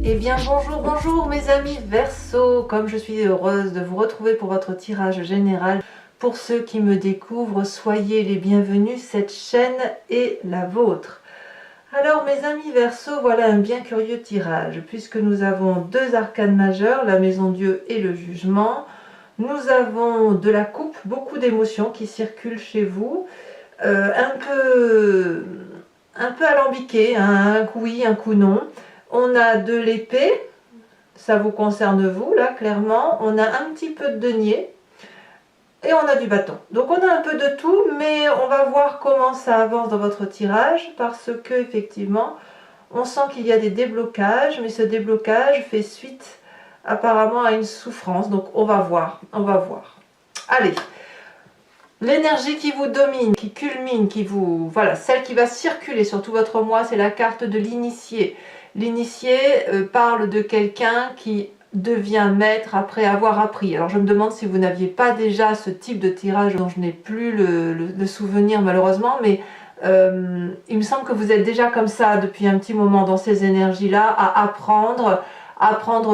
Eh bien bonjour mes amis Verseau, comme je suis heureuse de vous retrouver pour votre tirage général. Pour ceux qui me découvrent, soyez les bienvenus, cette chaîne est la vôtre. Alors mes amis Verseau, voilà un bien curieux tirage, puisque nous avons deux arcanes majeures, la maison Dieu et le jugement. Nous avons de la coupe, beaucoup d'émotions qui circulent chez vous, un peu alambiqué, hein, un coup oui, un coup non. On a de l'épée, ça vous concerne vous là clairement, on a un petit peu de denier et on a du bâton. Donc on a un peu de tout, mais on va voir comment ça avance dans votre tirage parce que effectivement on sent qu'il y a des déblocages, mais ce déblocage fait suite apparemment à une souffrance. Donc on va voir, on va voir. Allez, l'énergie qui vous domine, qui culmine, qui vous... Voilà, celle qui va circuler sur tout votre mois, c'est la carte de l'initié. L'initié parle de quelqu'un qui devient maître après avoir appris. Alors je me demande si vous n'aviez pas déjà ce type de tirage dont je n'ai plus le souvenir malheureusement, mais il me semble que vous êtes déjà comme ça depuis un petit moment dans ces énergies-là, à apprendre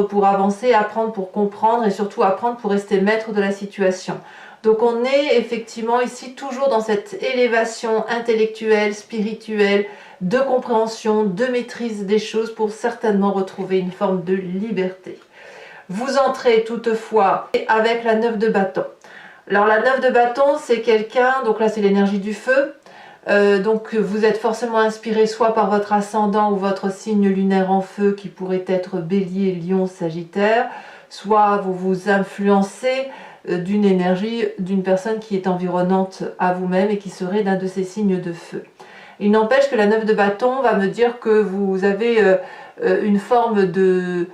pour avancer, apprendre pour comprendre et surtout apprendre pour rester maître de la situation. Donc on est effectivement ici toujours dans cette élévation intellectuelle, spirituelle, de compréhension, de maîtrise des choses pour certainement retrouver une forme de liberté. Vous entrez toutefois avec la 9 de bâton. Alors la 9 de bâton c'est quelqu'un, donc là c'est l'énergie du feu, donc vous êtes forcément inspiré soit par votre ascendant ou votre signe lunaire en feu qui pourrait être Bélier, Lion, Sagittaire, soit vous vous influencez d'une énergie d'une personne qui est environnante à vous-même et qui serait d'un de ces signes de feu. Il n'empêche que la 9 de bâton va me dire que vous avez une forme de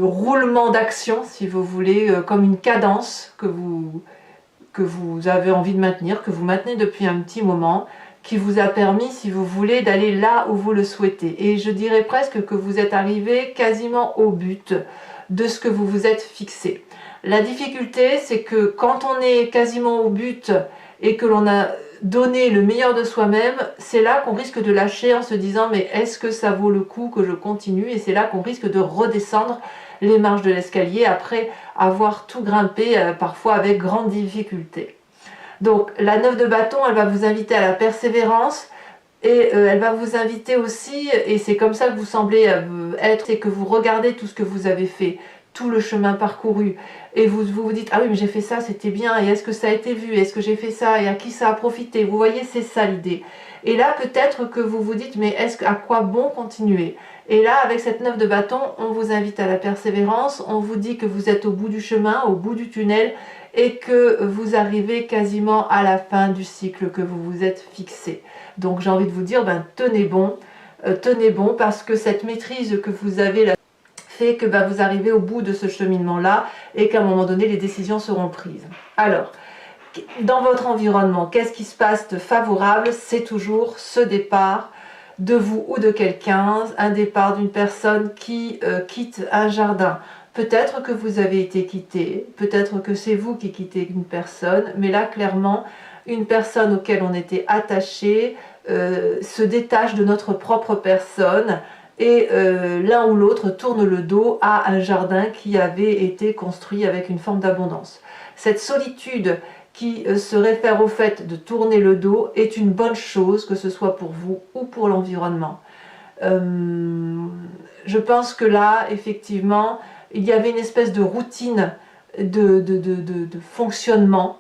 roulement d'action, si vous voulez, comme une cadence que vous avez envie de maintenir, que vous maintenez depuis un petit moment, qui vous a permis, si vous voulez, d'aller là où vous le souhaitez. Et je dirais presque que vous êtes arrivé quasiment au but de ce que vous vous êtes fixé. La difficulté, c'est que quand on est quasiment au but et que l'on a donné le meilleur de soi-même, c'est là qu'on risque de lâcher en se disant mais est-ce que ça vaut le coup que je continue? Et c'est là qu'on risque de redescendre les marches de l'escalier après avoir tout grimpé, parfois avec grande difficulté. Donc la 9 de bâton, elle va vous inviter à la persévérance et elle va vous inviter aussi, et c'est comme ça que vous semblez être, c'est que vous regardez tout ce que vous avez fait, tout le chemin parcouru, et vous dites ah oui mais j'ai fait ça, c'était bien, et est-ce que ça a été vu, est-ce que j'ai fait ça, et à qui ça a profité, vous voyez, c'est ça l'idée. Et là peut-être que vous vous dites mais à quoi bon continuer? Et là avec cette 9 de bâton, on vous invite à la persévérance, on vous dit que vous êtes au bout du chemin, au bout du tunnel, et que vous arrivez quasiment à la fin du cycle que vous vous êtes fixé. Donc j'ai envie de vous dire, ben, tenez bon parce que cette maîtrise que vous avez là fait que ben, vous arrivez au bout de ce cheminement-là et qu'à un moment donné, les décisions seront prises. Alors, dans votre environnement, qu'est-ce qui se passe de favorable? C'est toujours ce départ de vous ou de quelqu'un, un départ d'une personne qui quitte un jardin. Peut-être que vous avez été quitté, peut-être que c'est vous qui quittez une personne, mais là clairement, une personne auquel on était attaché se détache de notre propre personne et l'un ou l'autre tourne le dos à un jardin qui avait été construit avec une forme d'abondance. Cette solitude qui se réfère au fait de tourner le dos est une bonne chose, que ce soit pour vous ou pour l'environnement. Je pense que là, effectivement, il y avait une espèce de routine de fonctionnement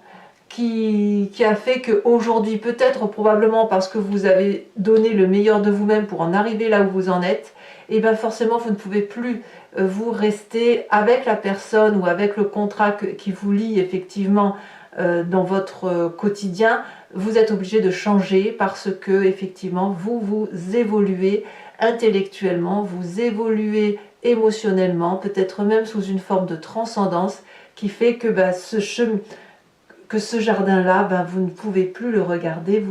qui a fait qu'aujourd'hui, peut-être probablement parce que vous avez donné le meilleur de vous-même pour en arriver là où vous en êtes, et bien forcément vous ne pouvez plus vous rester avec la personne ou avec le contrat qui vous lie effectivement dans votre quotidien. Vous êtes obligé de changer parce que effectivement vous évoluez intellectuellement, vous évoluez émotionnellement, peut-être même sous une forme de transcendance qui fait que ben, ce jardin-là, ben, vous ne pouvez plus le regarder.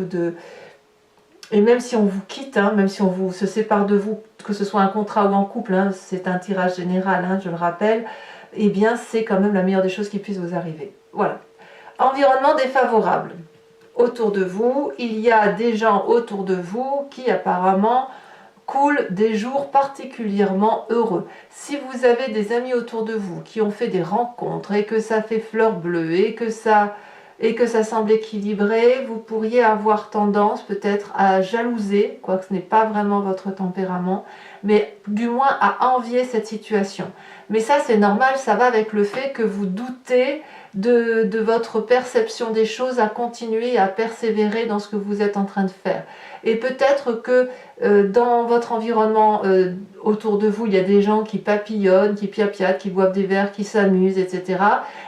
Et même si on vous quitte, hein, même si on se sépare de vous, que ce soit un contrat ou en couple, hein, c'est un tirage général, hein, je le rappelle, eh bien c'est quand même la meilleure des choses qui puisse vous arriver. Voilà. Environnement défavorable. Autour de vous, il y a des gens autour de vous qui apparemment cool, des jours particulièrement heureux. Si vous avez des amis autour de vous qui ont fait des rencontres et que ça fait fleur bleue et que ça semble équilibré, vous pourriez avoir tendance peut-être à jalouser, quoique ce n'est pas vraiment votre tempérament, mais du moins à envier cette situation. Mais ça c'est normal, ça va avec le fait que vous doutez de votre perception des choses, à continuer à persévérer dans ce que vous êtes en train de faire. Et peut-être que dans votre environnement autour de vous, il y a des gens qui papillonnent, qui piapiatent, qui boivent des verres, qui s'amusent, etc.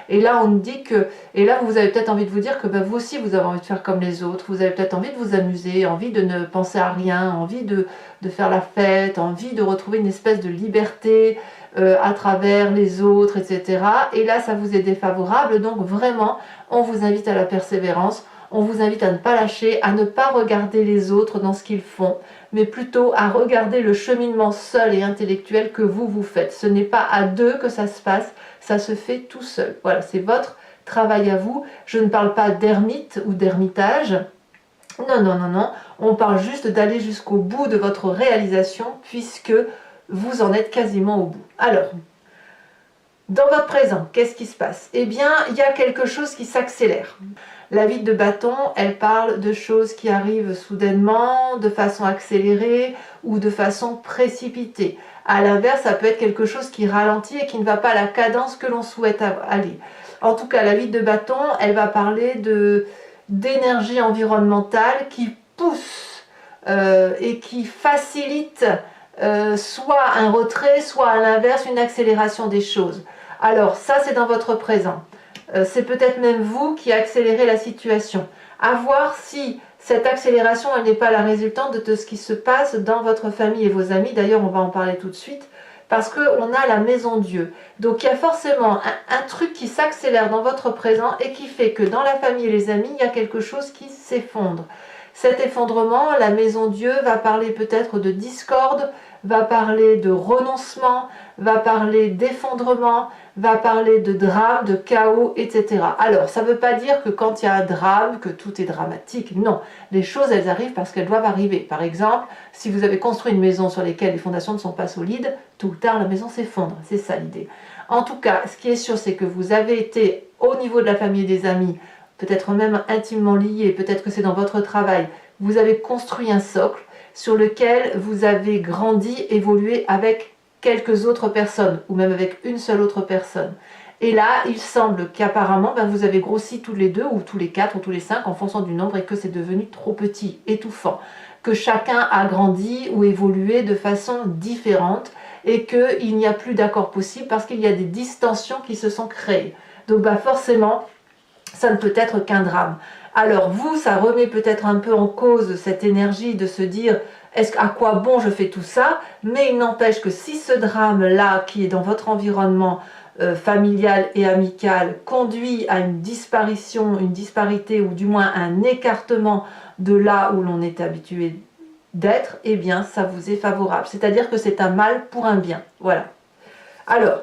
Et là, on nous dit que, et là, vous avez peut-être envie de vous dire que vous aussi, vous avez envie de faire comme les autres, vous avez peut-être envie de vous amuser, envie de ne penser à rien, envie de faire la fête, envie de retrouver une espèce de liberté à travers les autres, etc. Et là, ça vous est défavorable, donc vraiment, on vous invite à la persévérance. On vous invite à ne pas lâcher, à ne pas regarder les autres dans ce qu'ils font, mais plutôt à regarder le cheminement seul et intellectuel que vous faites. Ce n'est pas à deux que ça se passe, ça se fait tout seul. Voilà, c'est votre travail à vous. Je ne parle pas d'ermite ou d'ermitage. Non, non, non, non. On parle juste d'aller jusqu'au bout de votre réalisation puisque vous en êtes quasiment au bout. Alors, dans votre présent, qu'est-ce qui se passe? Eh bien, il y a quelque chose qui s'accélère. La 8 de bâton, elle parle de choses qui arrivent soudainement, de façon accélérée ou de façon précipitée. À l'inverse, ça peut être quelque chose qui ralentit et qui ne va pas à la cadence que l'on souhaite aller. En tout cas, la 8 de bâton, elle va parler d'énergie environnementale qui pousse et qui facilite soit un retrait, soit à l'inverse une accélération des choses. Alors ça, c'est dans votre présent. C'est peut-être même vous qui accélérez la situation. À voir si cette accélération, elle n'est pas la résultante de ce qui se passe dans votre famille et vos amis. D'ailleurs, on va en parler tout de suite, parce qu'on a la maison Dieu. Donc il y a forcément un truc qui s'accélère dans votre présent et qui fait que dans la famille et les amis, il y a quelque chose qui s'effondre. Cet effondrement, la maison Dieu va parler peut-être de discorde, va parler de renoncement, va parler d'effondrement, va parler de drame, de chaos, etc. Alors, ça ne veut pas dire que quand il y a un drame, que tout est dramatique. Non, les choses, elles arrivent parce qu'elles doivent arriver. Par exemple, si vous avez construit une maison sur laquelle les fondations ne sont pas solides, tôt ou tard, la maison s'effondre. C'est ça l'idée. En tout cas, ce qui est sûr, c'est que vous avez été au niveau de la famille et des amis, peut-être même intimement liés, peut-être que c'est dans votre travail, vous avez construit un socle sur lequel vous avez grandi, évolué avec quelques autres personnes, ou même avec une seule autre personne. Et là, il semble qu'apparemment, vous avez grossi tous les deux, ou tous les quatre, ou tous les cinq, en fonction du nombre, et que c'est devenu trop petit, étouffant. Que chacun a grandi ou évolué de façon différente, et qu'il n'y a plus d'accord possible, parce qu'il y a des distensions qui se sont créées. Donc forcément, ça ne peut être qu'un drame. Alors vous, ça remet peut-être un peu en cause cette énergie de se dire à quoi bon je fais tout ça, mais il n'empêche que si ce drame-là, qui est dans votre environnement familial et amical, conduit à une disparition, une disparité, ou du moins un écartement de là où l'on est habitué d'être, eh bien ça vous est favorable. C'est-à-dire que c'est un mal pour un bien. Voilà. Alors,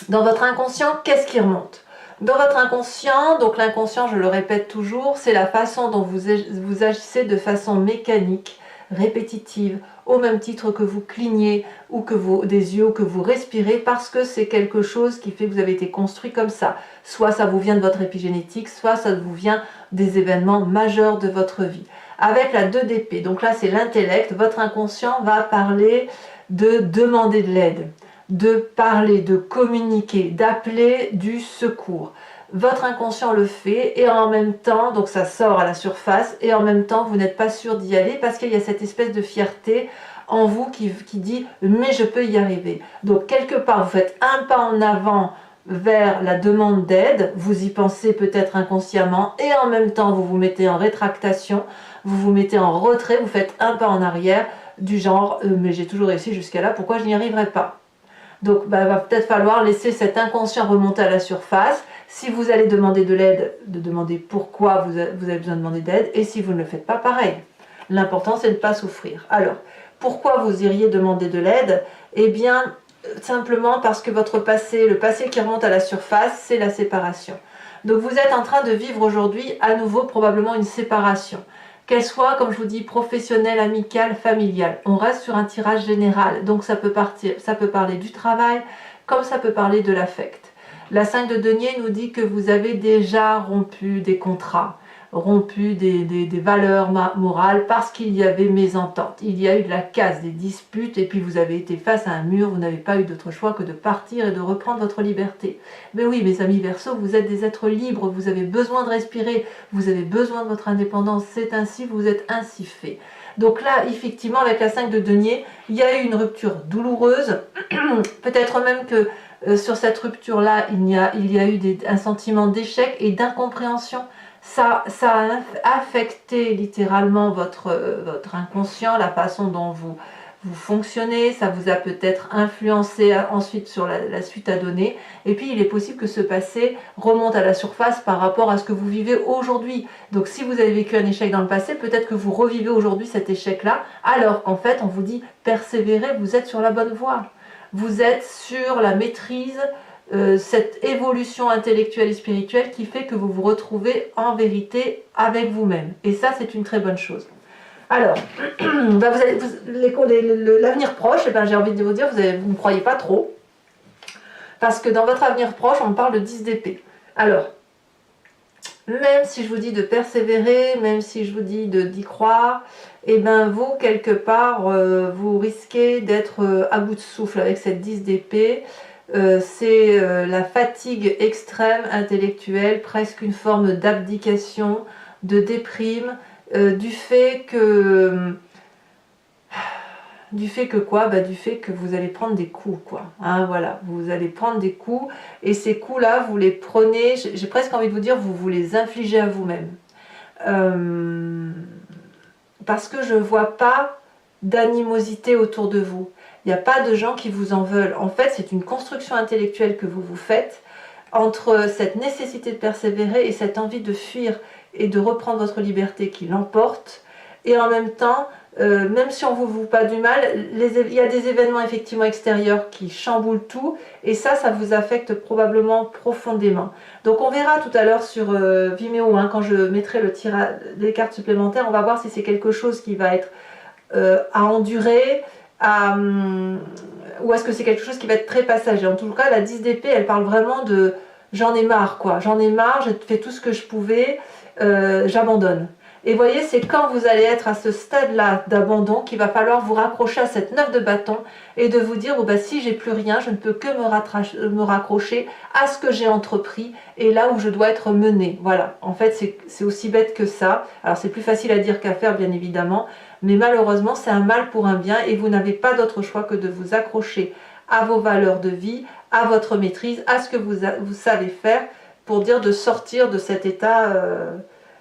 dans votre inconscient, qu'est-ce qui remonte? Dans votre inconscient, donc l'inconscient, je le répète toujours, c'est la façon dont vous agissez de façon mécanique, répétitive, au même titre que vous clignez ou que des yeux, que vous respirez, parce que c'est quelque chose qui fait que vous avez été construit comme ça. Soit ça vous vient de votre épigénétique, soit ça vous vient des événements majeurs de votre vie. Avec la 2 d'épée, donc là c'est l'intellect, votre inconscient va parler de demander de l'aide, de parler, de communiquer, d'appeler du secours. Votre inconscient le fait et en même temps, donc ça sort à la surface, et en même temps vous n'êtes pas sûr d'y aller parce qu'il y a cette espèce de fierté en vous qui dit « mais je peux y arriver ». Donc quelque part vous faites un pas en avant vers la demande d'aide, vous y pensez peut-être inconsciemment et en même temps vous vous mettez en rétractation, vous vous mettez en retrait, vous faites un pas en arrière du genre « mais j'ai toujours réussi jusqu'à là, pourquoi je n'y arriverai pas ?» Donc, il va peut-être falloir laisser cet inconscient remonter à la surface. Si vous allez demander de l'aide, de demander pourquoi vous avez besoin de demander d'aide. Et si vous ne le faites pas, pareil. L'important, c'est de ne pas souffrir. Alors, pourquoi vous iriez demander de l'aide? Eh bien, simplement parce que votre passé, le passé qui remonte à la surface, c'est la séparation. Donc, vous êtes en train de vivre aujourd'hui à nouveau probablement une séparation. qu'elle soit, comme je vous dis, professionnelle, amicale, familiale. On reste sur un tirage général, donc ça peut parler du travail, comme ça peut parler de l'affect. La 5 de denier nous dit que vous avez déjà rompu des contrats, rompu des valeurs morales parce qu'il y avait mésentente. Il y a eu de la casse, des disputes, et puis vous avez été face à un mur, vous n'avez pas eu d'autre choix que de partir et de reprendre votre liberté. Mais oui, mes amis Verseaux, vous êtes des êtres libres, vous avez besoin de respirer, vous avez besoin de votre indépendance, c'est ainsi, vous êtes ainsi fait. Donc là, effectivement, avec la 5 de denier, il y a eu une rupture douloureuse, peut-être même que sur cette rupture-là, il y a eu un sentiment d'échec et d'incompréhension. Ça a affecté littéralement votre inconscient, la façon dont vous fonctionnez, ça vous a peut-être influencé ensuite sur la suite à donner, et puis il est possible que ce passé remonte à la surface par rapport à ce que vous vivez aujourd'hui. Donc si vous avez vécu un échec dans le passé, peut-être que vous revivez aujourd'hui cet échec-là, alors qu'en fait on vous dit persévérez, vous êtes sur la bonne voie. Vous êtes sur la maîtrise, cette évolution intellectuelle et spirituelle qui fait que vous vous retrouvez en vérité avec vous-même. Et ça, c'est une très bonne chose. Alors, l'avenir proche, eh ben, j'ai envie de vous dire, vous ne croyez pas trop. Parce que dans votre avenir proche, on parle de 10 d'épée. Alors, même si je vous dis de persévérer, même si je vous dis d'y croire, et bien vous, quelque part, vous risquez d'être à bout de souffle avec cette 10 d'épée. C'est la fatigue extrême intellectuelle, presque une forme d'abdication, de déprime, du fait que quoi, du fait que vous allez prendre des coups, quoi. Hein, voilà, vous allez prendre des coups, et ces coups-là, vous les prenez, j'ai presque envie de vous dire, vous les infligez à vous-même. Parce que je ne vois pas d'animosité autour de vous. Il n'y a pas de gens qui vous en veulent. En fait, c'est une construction intellectuelle que vous vous faites entre cette nécessité de persévérer et cette envie de fuir et de reprendre votre liberté qui l'emporte. Et en même temps, même si on ne vous veut pas du mal, il y a des événements effectivement extérieurs qui chamboulent tout, et ça vous affecte probablement profondément. Donc on verra tout à l'heure sur Vimeo, hein, quand je mettrai les cartes supplémentaires, on va voir si c'est quelque chose qui va être à endurer, ou est-ce que c'est quelque chose qui va être très passager. En tout cas, la 10 d'épée, elle parle vraiment de j'en ai marre, quoi. J'en ai marre, j'ai fait tout ce que je pouvais, j'abandonne. Et vous voyez, c'est quand vous allez être à ce stade-là d'abandon qu'il va falloir vous raccrocher à cette 9 de bâton et de vous dire, si j'ai plus rien, je ne peux que me raccrocher à ce que j'ai entrepris et là où je dois être menée. Voilà, en fait, c'est aussi bête que ça. Alors, c'est plus facile à dire qu'à faire, bien évidemment, mais malheureusement, c'est un mal pour un bien et vous n'avez pas d'autre choix que de vous accrocher à vos valeurs de vie, à votre maîtrise, à ce que vous savez faire pour dire de sortir de cet état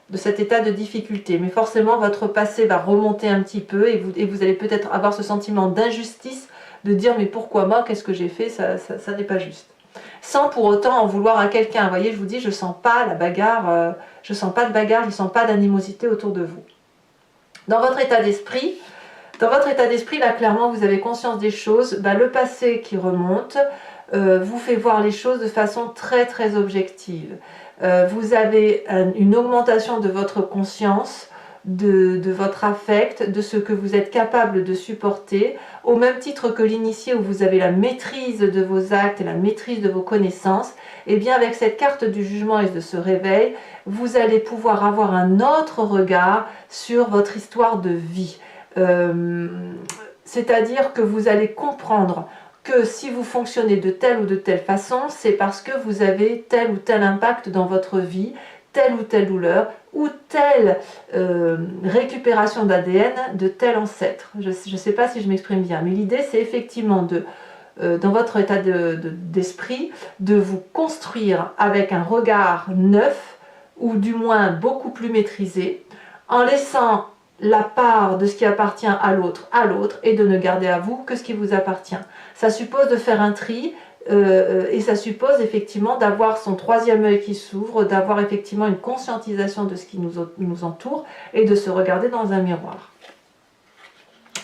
de difficulté. Mais forcément, votre passé va remonter un petit peu et vous allez peut-être avoir ce sentiment d'injustice de dire mais pourquoi moi, qu'est-ce que j'ai fait, ça n'est pas juste. Sans pour autant en vouloir à quelqu'un. Vous voyez, je vous dis, je sens pas la bagarre, je sens pas de bagarre, je sens pas d'animosité autour de vous. Dans votre état d'esprit, là, clairement, vous avez conscience des choses. Le passé qui remonte vous fait voir les choses de façon très, très objective. Vous avez une augmentation de votre conscience, de votre affect, de ce que vous êtes capable de supporter, au même titre que l'initié où vous avez la maîtrise de vos actes et la maîtrise de vos connaissances. Et bien avec cette carte du jugement et de ce réveil, vous allez pouvoir avoir un autre regard sur votre histoire de vie. C'est-à-dire que vous allez comprendre que si vous fonctionnez de telle ou de telle façon, c'est parce que vous avez tel ou tel impact dans votre vie, telle ou telle douleur, ou telle récupération d'ADN de tel ancêtre. Je ne sais pas si je m'exprime bien, mais l'idée c'est effectivement dans votre état d'esprit, de vous construire avec un regard neuf, ou du moins beaucoup plus maîtrisé, en laissant la part de ce qui appartient à l'autre, et de ne garder à vous que ce qui vous appartient. Ça suppose de faire un tri, et ça suppose effectivement d'avoir son troisième œil qui s'ouvre, d'avoir effectivement une conscientisation de ce qui nous entoure, et de se regarder dans un miroir.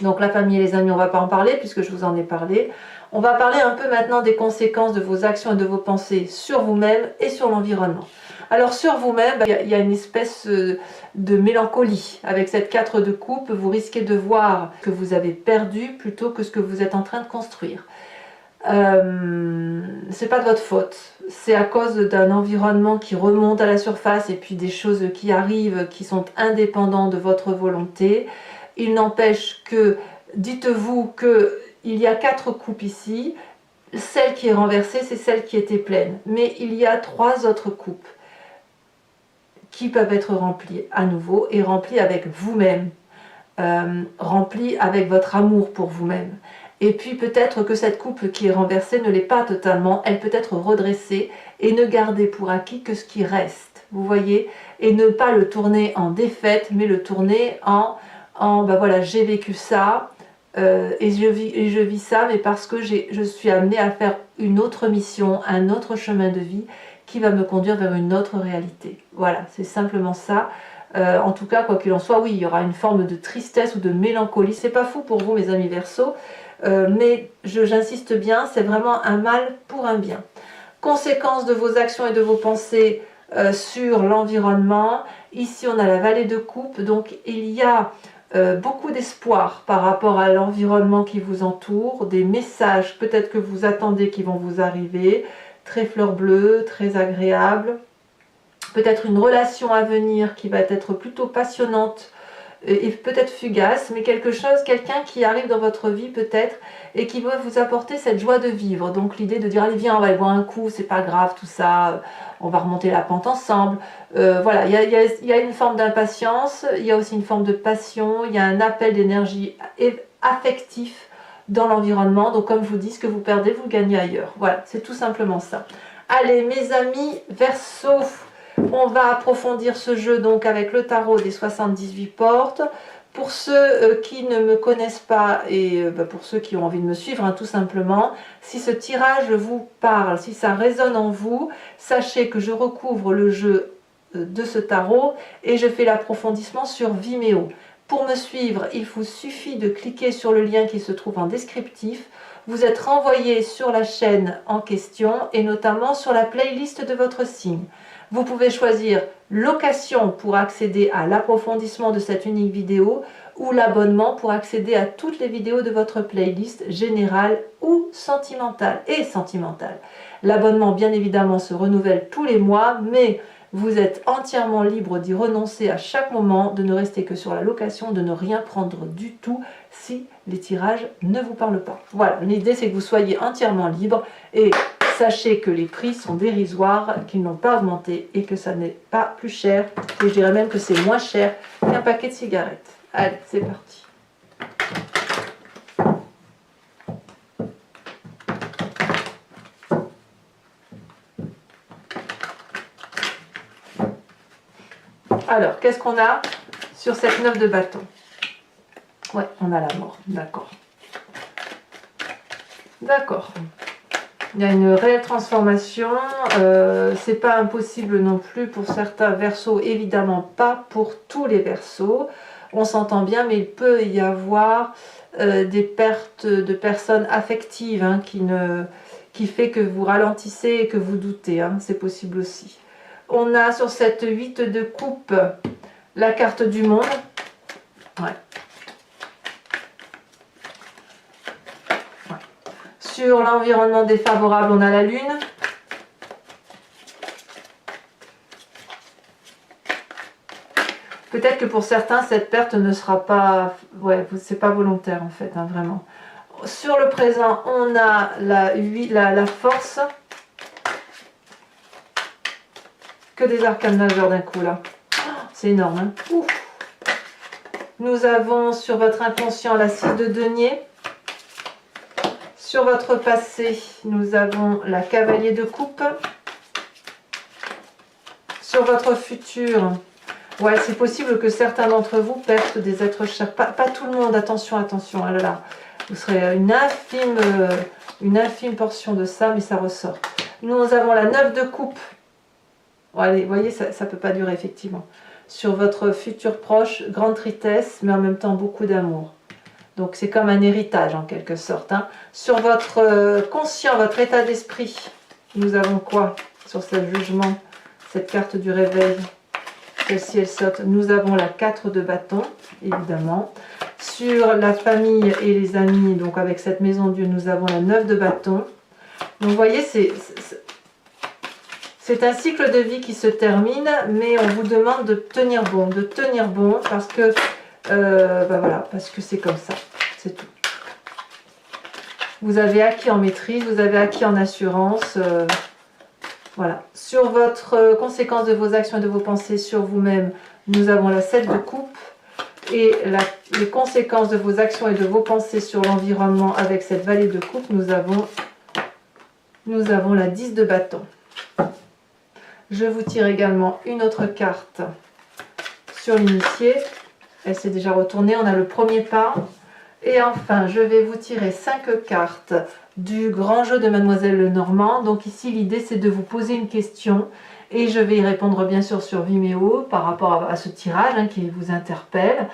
Donc la famille et les amis, on ne va pas en parler puisque je vous en ai parlé. On va parler un peu maintenant des conséquences de vos actions et de vos pensées sur vous-même et sur l'environnement. Alors sur vous-même, il y a une espèce de mélancolie. Avec cette 4 de coupe, vous risquez de voir que vous avez perdu plutôt que ce que vous êtes en train de construire. C'est pas de votre faute, c'est à cause d'un environnement qui remonte à la surface et puis des choses qui arrivent qui sont indépendantes de votre volonté. Il n'empêche que, dites-vous que il y a 4 coupes ici, celle qui est renversée c'est celle qui était pleine, mais il y a 3 autres coupes qui peuvent être remplies à nouveau et remplies avec vous-même, remplies avec votre amour pour vous-même. Et puis peut-être que cette coupe qui est renversée ne l'est pas totalement, elle peut être redressée et ne garder pour acquis que ce qui reste, vous voyez, et ne pas le tourner en défaite, mais le tourner en ben voilà, j'ai vécu ça, et je vis ça, mais parce que je suis amenée à faire une autre mission, un autre chemin de vie qui va me conduire vers une autre réalité. Voilà, c'est simplement ça. En tout cas, quoi qu'il en soit, oui, il y aura une forme de tristesse ou de mélancolie. C'est pas fou pour vous, mes amis Verseaux, mais j'insiste bien, c'est vraiment un mal pour un bien. Conséquence de vos actions et de vos pensées sur l'environnement. Ici, on a la vallée de coupe, donc il y a beaucoup d'espoir par rapport à l'environnement qui vous entoure, des messages peut-être que vous attendez qui vont vous arriver, très fleur bleue, très agréable, peut-être une relation à venir qui va être plutôt passionnante et peut-être fugace, mais quelqu'un qui arrive dans votre vie peut-être et qui va vous apporter cette joie de vivre. Donc l'idée de dire allez viens, on va aller boire un coup, c'est pas grave tout ça, on va remonter la pente ensemble. Voilà, il y a une forme d'impatience, il y a aussi une forme de passion, il y a un appel d'énergie affectif dans l'environnement. Donc comme je vous dis, ce que vous perdez, vous le gagnez ailleurs. Voilà, c'est tout simplement ça. Allez mes amis Verseaux, on va approfondir ce jeu donc avec le tarot des 78 portes. Pour ceux qui ne me connaissent pas et pour ceux qui ont envie de me suivre, hein, tout simplement, si ce tirage vous parle, si ça résonne en vous, sachez que je recouvre le jeu de ce tarot et je fais l'approfondissement sur Vimeo. Pour me suivre, il vous suffit de cliquer sur le lien qui se trouve en descriptif. Vous êtes renvoyé sur la chaîne en question et notamment sur la playlist de votre signe. Vous pouvez choisir location pour accéder à l'approfondissement de cette unique vidéo ou l'abonnement pour accéder à toutes les vidéos de votre playlist générale ou sentimentale et sentimentale. L'abonnement bien évidemment se renouvelle tous les mois, mais vous êtes entièrement libre d'y renoncer à chaque moment, de ne rester que sur la location, de ne rien prendre du tout si les tirages ne vous parlent pas. Voilà, l'idée c'est que vous soyez entièrement libre et sachez que les prix sont dérisoires, qu'ils n'ont pas augmenté et que ça n'est pas plus cher. Et je dirais même que c'est moins cher qu'un paquet de cigarettes. Allez, c'est parti. Alors, qu'est-ce qu'on a sur cette 9 de bâton? Ouais, on a la mort, d'accord. D'accord. Il y a une réelle transformation, c'est pas impossible non plus pour certains Verseaux, évidemment pas pour tous les Verseaux, on s'entend bien, mais il peut y avoir des pertes de personnes affectives hein, qui fait que vous ralentissez et que vous doutez, hein, c'est possible aussi. On a sur cette 8 de coupe la carte du monde, ouais. Sur l'environnement défavorable, on a la lune. Peut-être que pour certains, cette perte ne sera pas... Ouais, c'est pas volontaire en fait, hein, vraiment. Sur le présent, on a la force. Que des arcanes majeurs d'un coup là. C'est énorme. Hein. Ouf. Nous avons sur votre inconscient la 6 de denier. Sur votre passé, nous avons la cavalier de coupe. Sur votre futur, ouais, c'est possible que certains d'entre vous perdent des êtres chers. Pas tout le monde, attention, attention. Ah là là, vous serez une infime portion de ça, mais ça ressort. Nous avons la 9 de coupe. Bon, allez, vous voyez, ça ne peut pas durer, effectivement. Sur votre futur proche, grande tristesse, mais en même temps beaucoup d'amour. Donc c'est comme un héritage en quelque sorte. Hein. Sur votre conscient, votre état d'esprit, nous avons quoi sur ce jugement, cette carte du réveil? Celle-ci, elle saute. Nous avons la 4 de bâton, évidemment. Sur la famille et les amis, donc avec cette maison Dieu, nous avons la 9 de bâton. Donc vous voyez, c'est un cycle de vie qui se termine, mais on vous demande de tenir bon, parce que voilà, parce que c'est comme ça, c'est tout. Vous avez acquis en maîtrise, vous avez acquis en assurance. Voilà. Sur votre conséquence de vos actions et de vos pensées sur vous-même, nous avons la 7 de coupe. Et les conséquences de vos actions et de vos pensées sur l'environnement avec cette vallée de coupe, nous avons la 10 de bâton. Je vous tire également une autre carte sur l'initié. Elle s'est déjà retournée, on a le premier pas. Et enfin, je vais vous tirer 5 cartes du grand jeu de Mademoiselle Lenormand. Donc ici, l'idée, c'est de vous poser une question. Et je vais y répondre bien sûr sur Vimeo par rapport à ce tirage hein, qui vous interpelle.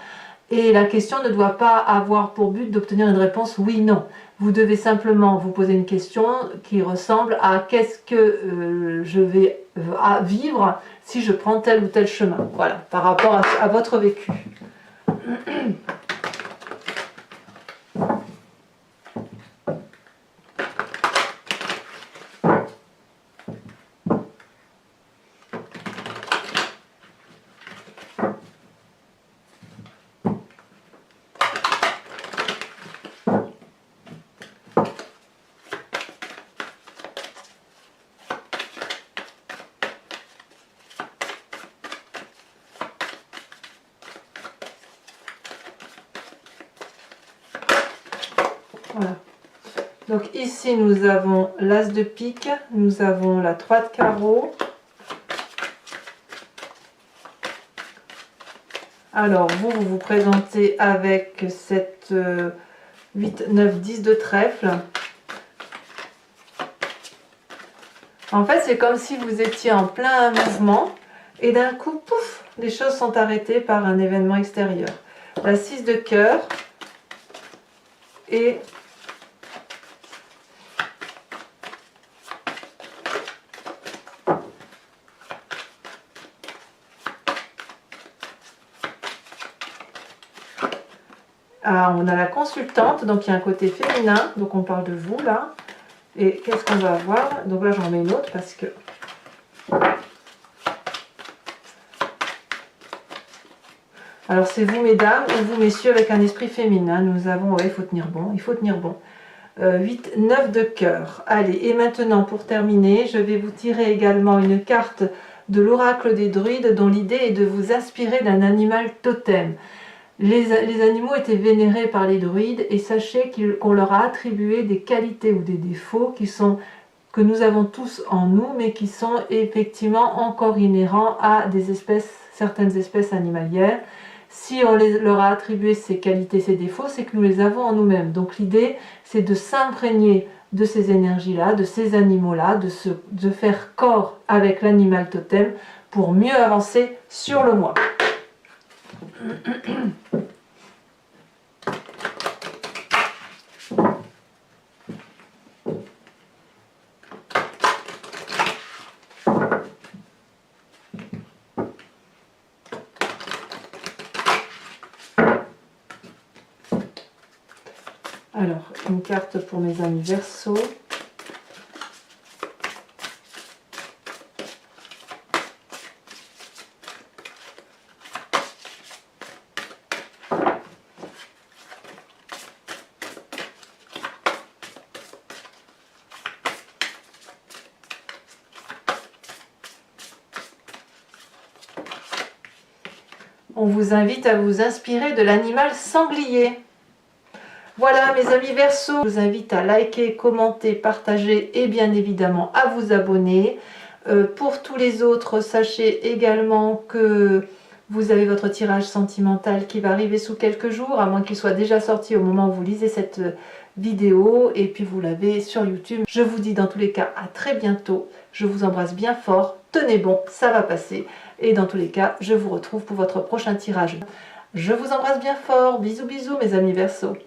Et la question ne doit pas avoir pour but d'obtenir une réponse oui-non. Vous devez simplement vous poser une question qui ressemble à qu'est-ce que je vais vivre si je prends tel ou tel chemin. Voilà, par rapport à votre vécu. Voilà. Donc ici nous avons l'as de pique, nous avons la 3 de carreau. Alors vous vous présentez avec cette 8, 9, 10 de trèfle. En fait c'est comme si vous étiez en plein mouvement et d'un coup, pouf, les choses sont arrêtées par un événement extérieur. La 6 de cœur et on a la consultante, donc il y a un côté féminin, donc on parle de vous là. Et qu'est-ce qu'on va avoir? Donc là j'en mets une autre parce que... Alors c'est vous mesdames ou vous messieurs avec un esprit féminin. Nous avons, ouais, il faut tenir bon, il faut tenir bon. 8, 9 de cœur. Allez, et maintenant pour terminer, je vais vous tirer également une carte de l'oracle des druides dont l'idée est de vous inspirer d'un animal totem. Les animaux étaient vénérés par les druides et sachez qu'on leur a attribué des qualités ou des défauts que nous avons tous en nous, mais qui sont effectivement encore inhérents à certaines espèces animalières. Si on leur a attribué ces qualités, ces défauts, c'est que nous les avons en nous-mêmes. Donc l'idée, c'est de s'imprégner de ces énergies-là, de ces animaux-là, de faire corps avec l'animal totem pour mieux avancer sur le moi. Alors, une carte pour mes amis Verseau. On vous invite à vous inspirer de l'animal sanglier. Voilà mes amis Verseau, je vous invite à liker, commenter, partager et bien évidemment à vous abonner. Pour tous les autres, sachez également que vous avez votre tirage sentimental qui va arriver sous quelques jours, à moins qu'il soit déjà sorti au moment où vous lisez cette vidéo, et puis vous l'avez sur YouTube. Je vous dis dans tous les cas à très bientôt, je vous embrasse bien fort, tenez bon, ça va passer, et dans tous les cas, je vous retrouve pour votre prochain tirage. Je vous embrasse bien fort, bisous bisous mes amis Verseau.